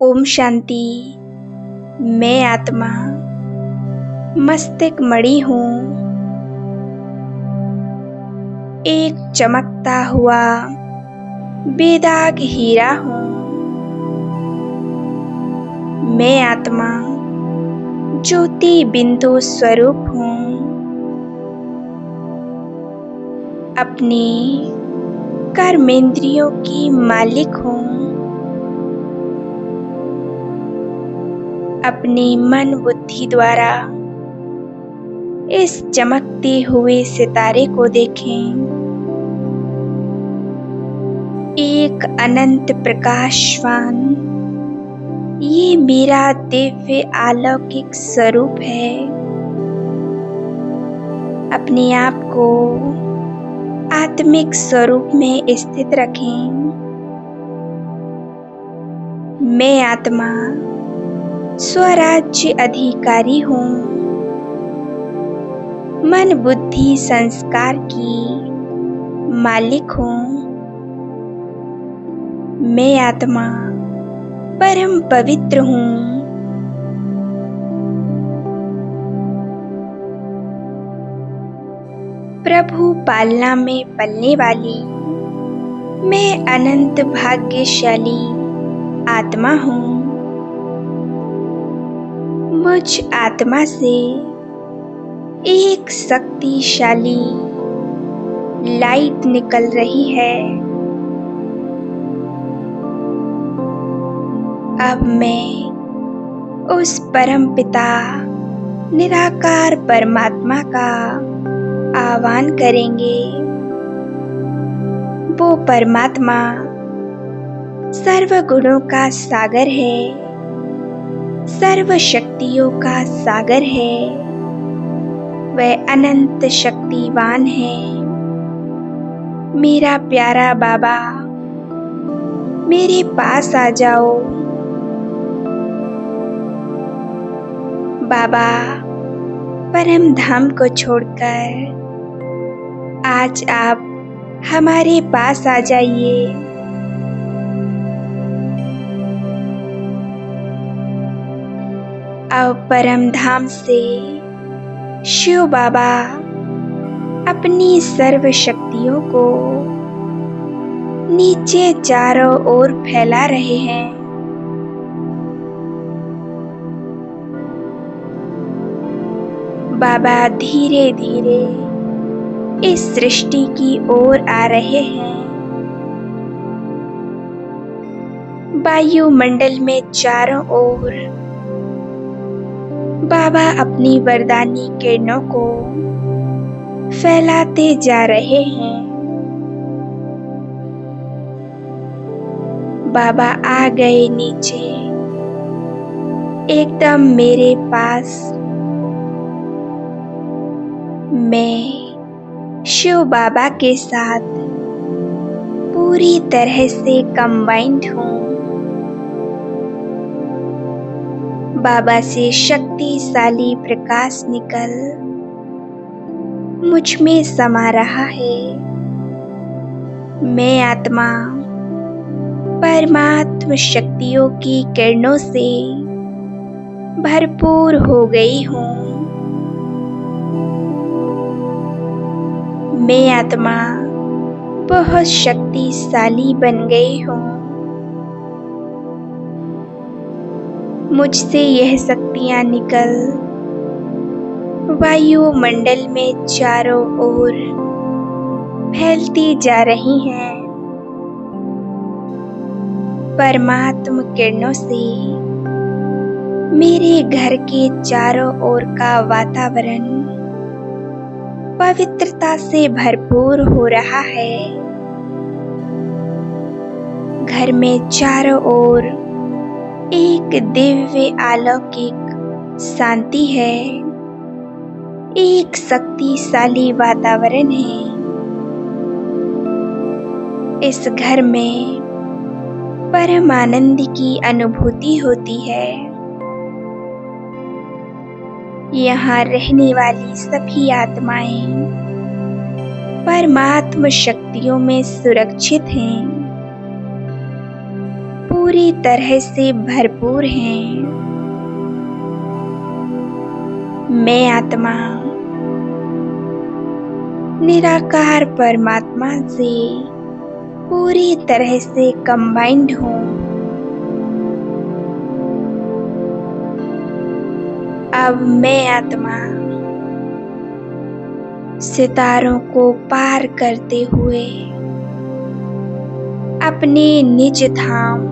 ओम शांति। मैं आत्मा मस्तिष्क मणि हूँ, एक चमकता हुआ बेदाग हीरा हूँ। मैं आत्मा ज्योति बिंदु स्वरूप हूँ, अपनी कर्मेंद्रियों की मालिक हूँ, अपनी मन बुद्धि द्वारा इस चमकते हुए सितारे को देखें। एक अनंत प्रकाशवान ये मेरा दिव्य अलौकिक स्वरूप है। अपने आप को आत्मिक स्वरूप में स्थित रखें। मैं आत्मा स्वराज्य अधिकारी हूँ, मन बुद्धि संस्कार की मालिक हूँ। मैं आत्मा परम पवित्र हूँ। प्रभु पालना में पलने वाली मैं अनंत भाग्यशाली आत्मा हूँ। मुझ आत्मा से एक शक्तिशाली लाइट निकल रही है। अब मैं उस परम पिता निराकार परमात्मा का आह्वान करेंगे। वो परमात्मा सर्व गुणों का सागर है, सर्व शक्तियों का सागर है। वह अनंत शक्तिवान है। मेरा प्यारा बाबा, मेरे पास आ जाओ। बाबा परम धाम को छोड़कर आज आप हमारे पास आ जाइए। अब परम धाम से शिव बाबा अपनी सर्व शक्तियों को नीचे चारों ओर फैला रहे हैं। बाबा धीरे धीरे इस सृष्टि की ओर आ रहे हैं। वायुमंडल में चारों ओर बाबा अपनी वरदानी किरणों को फैलाते जा रहे हैं। बाबा आ गए नीचे, एकदम मेरे पास। मैं शिव बाबा के साथ पूरी तरह से कंबाइंड हूँ। बाबा से शक्तिशाली प्रकाश निकल मुझ में समा रहा है। मैं आत्मा परमात्म शक्तियों की किरणों से भरपूर हो गई हूँ। मैं आत्मा बहुत शक्तिशाली बन गई हूँ। मुझसे यह शक्तियाँ निकल वायुमंडल में चारों ओर फैलती जा रही हैं। परमात्म किरणों से मेरे घर के चारों ओर का वातावरण पवित्रता से भरपूर हो रहा है। घर में चारों ओर एक दिव्य अलौकिक शांति है। एक शक्तिशाली वातावरण है। इस घर में परम आनंद की अनुभूति होती है। यहाँ रहने वाली सभी आत्माएं परमात्म शक्तियों में सुरक्षित हैं। पूरी तरह से भरपूर हैं। मैं आत्मा निराकार परमात्मा से पूरी तरह से कंबाइंड हूँ। अब मैं आत्मा सितारों को पार करते हुए अपने निज धाम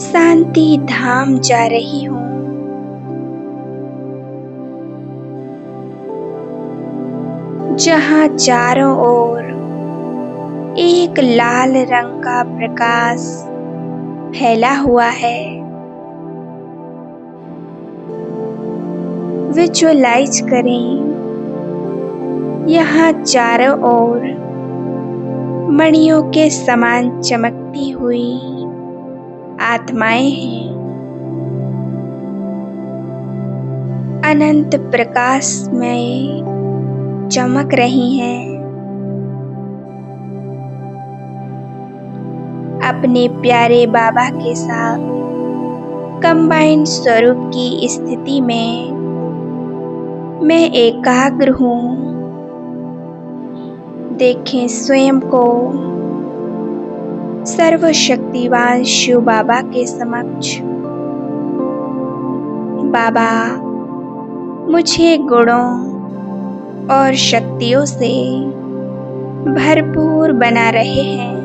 शांति धाम जा रही हूँ। जहाँ चारों ओर एक लाल रंग का प्रकाश फैला हुआ है। विजुअलाइज करें, यहाँ चारों ओर मणियों के समान चमकती हुई आत्माएं हैं। अनंत प्रकाश में चमक रही हैं। अपने प्यारे बाबा के साथ कंबाइंड स्वरूप की स्थिति में मैं एकाग्र हूँ। देखें स्वयं को सर्वशक्तिवान शिव बाबा के समक्ष। बाबा मुझे गुणों और शक्तियों से भरपूर बना रहे हैं।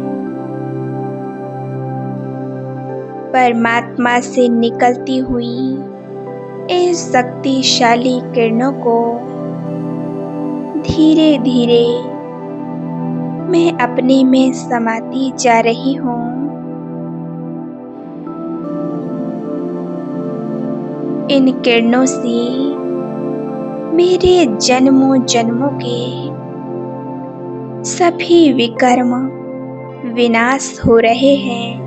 परमात्मा से निकलती हुई इन शक्तिशाली किरणों को धीरे धीरे मैं अपने में समाती जा रही हूँ। इन किरणों से मेरे जन्मों जन्मों के सभी विकर्म विनाश हो रहे हैं।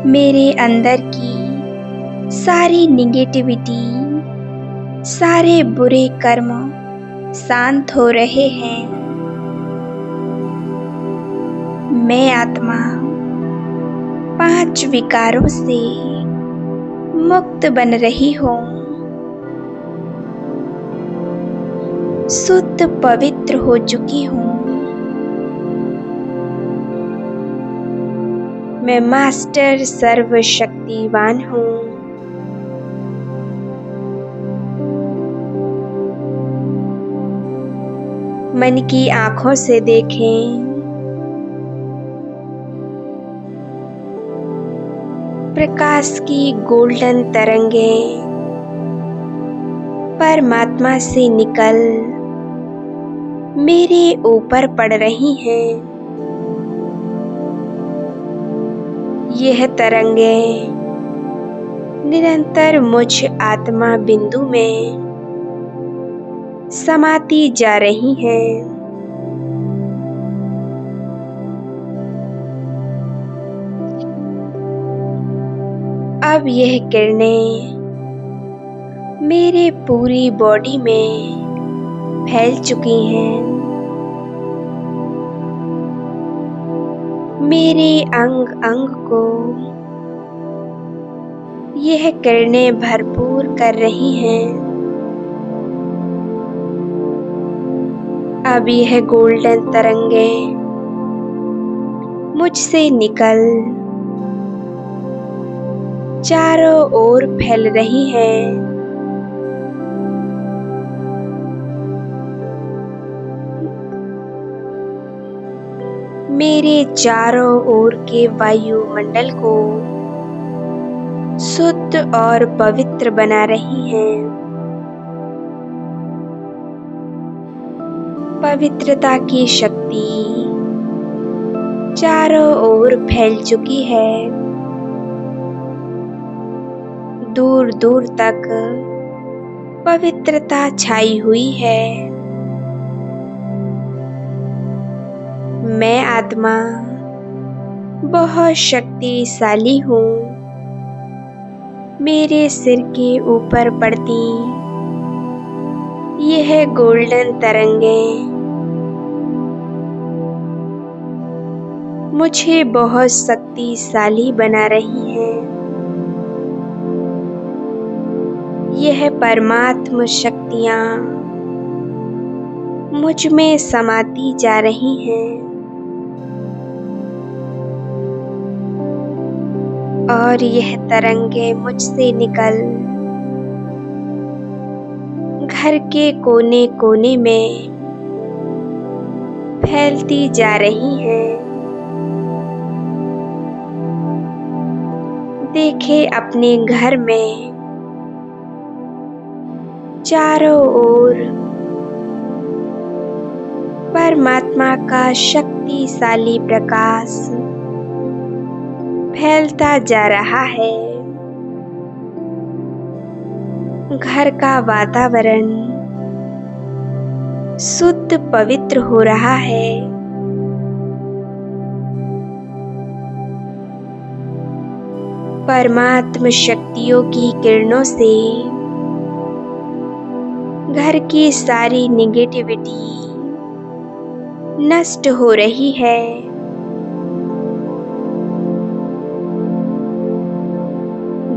मेरे अंदर की सारी निगेटिविटी, सारे बुरे कर्म शांत हो रहे हैं। मैं आत्मा 5 विकारों से मुक्त बन रही हूँ। शुद्ध पवित्र हो चुकी हूँ। मैं मास्टर सर्वशक्तिवान हूँ। मन की आँखों से देखें, प्रकाश की गोल्डन तरंगें परमात्मा से निकल मेरे ऊपर पड़ रही हैं। यह तरंगें निरंतर मुझ आत्मा बिंदु में समाती जा रही हैं। अब यह किरणें मेरे पूरी बॉडी में फैल चुकी हैं। मेरे अंग अंग को यह किरणें भरपूर कर रही हैं। अब यह गोल्डन तरंगें मुझसे निकल चारों ओर फैल रही हैं। मेरे चारों ओर के वायुमंडल को शुद्ध और पवित्र बना रही हैं। पवित्रता की शक्ति चारों ओर फैल चुकी है। दूर दूर तक पवित्रता छाई हुई है। मैं आत्मा बहुत शक्तिशाली हूँ। मेरे सिर के ऊपर पड़ती यह गोल्डन तरंगें मुझे बहुत शक्तिशाली बना रही हैं। यह परमात्म शक्तियाँ मुझ में समाती जा रही हैं और यह तरंगे मुझसे निकल घर के कोने कोने में फैलती जा रही हैं। देखे अपने घर में चारों ओर परमात्मा का शक्तिशाली प्रकाश फैलता जा रहा है। घर का वातावरण शुद्ध पवित्र हो रहा है। परमात्म शक्तियों की किरणों से घर की सारी नेगेटिविटी नष्ट हो रही है।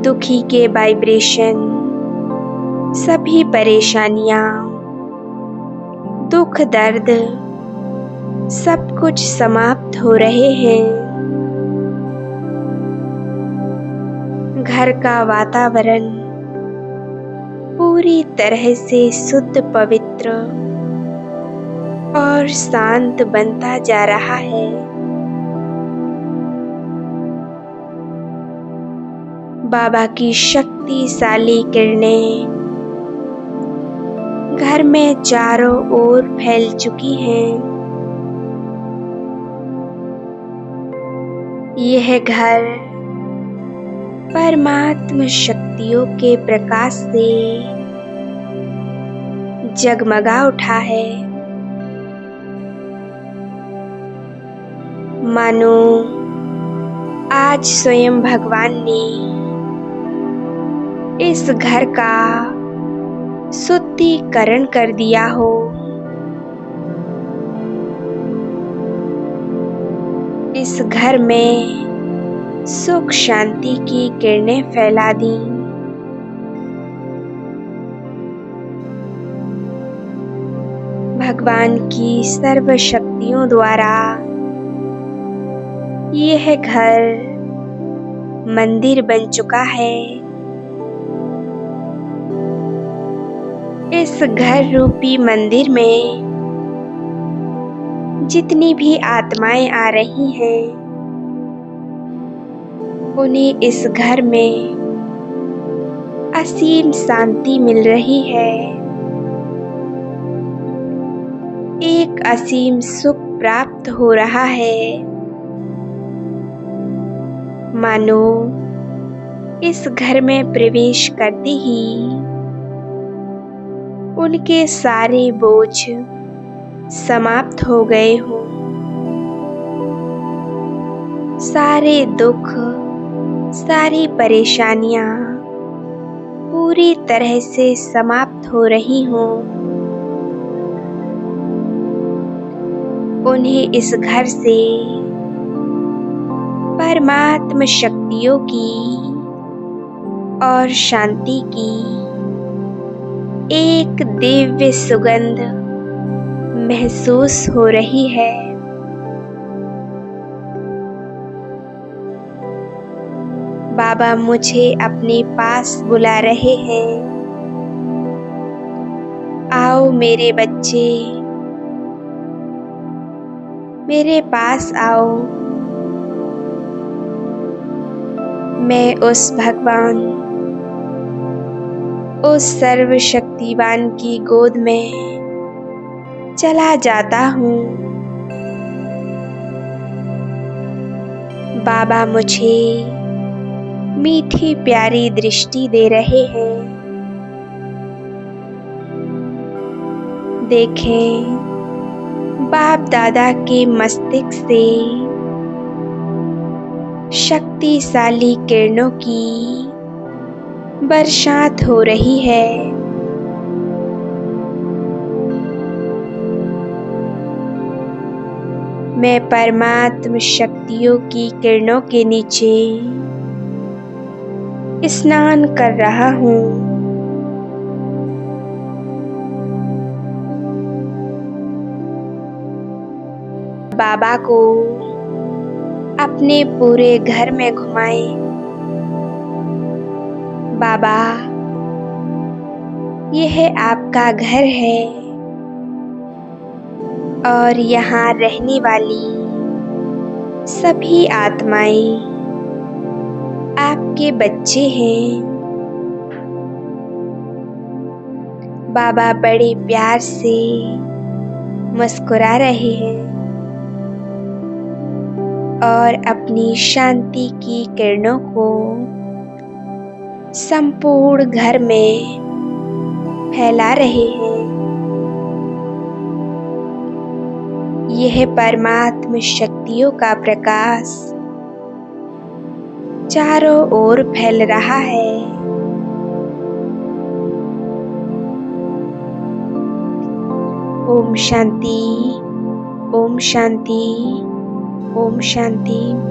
दुखी के वाइब्रेशन, सभी परेशानियां, दुख दर्द सब कुछ समाप्त हो रहे हैं। घर का वातावरण पूरी तरह से शुद्ध पवित्र और शांत बनता जा रहा है। बाबा की शक्तिशाली किरणें घर में चारों ओर फैल चुकी हैं। यह घर परमात्म शक्तियों के प्रकाश से जगमगा उठा है। मानो आज स्वयं भगवान ने इस घर का शुद्धिकरण कर दिया हो। इस घर में सुख शांति की किरणें फैला दी। भगवान की सर्व शक्तियों द्वारा यह घर मंदिर बन चुका है। इस घर रूपी मंदिर में जितनी भी आत्माएं आ रही हैं, उन्हें इस घर में असीम शांति मिल रही है। एक असीम सुख प्राप्त हो रहा है। मानो इस घर में प्रवेश करते ही उनके सारे बोझ समाप्त हो गए हों। सारे दुख, सारी परेशानियां पूरी तरह से समाप्त हो रही हों। उन्हें इस घर से परमात्म शक्तियों की और शांति की एक दिव्य सुगंध महसूस हो रही है। बाबा मुझे अपने पास बुला रहे हैं। आओ मेरे बच्चे, मेरे पास आओ। मैं उस भगवान, उस सर्वशक्तिवान की गोद में चला जाता हूँ। बाबा मुझे मीठी प्यारी दृष्टि दे रहे हैं। देखें, बाप दादा के मस्तिष्क से शक्तिशाली किरणों की बरसात हो रही है। मैं परमात्म शक्तियों की किरणों के नीचे स्नान कर रहा हूँ। बाबा को अपने पूरे घर में घुमाएं। बाबा, यह आपका घर है और यहाँ रहने वाली सभी आत्माएं आपके बच्चे हैं। बाबा बड़े प्यार से मुस्कुरा रहे हैं और अपनी शांति की किरणों को संपूर्ण घर में फैला रहे हैं। यह परमात्म शक्तियों का प्रकाश चारों ओर फैल रहा है। ओम शांति, ओम शांति, ओम शांति।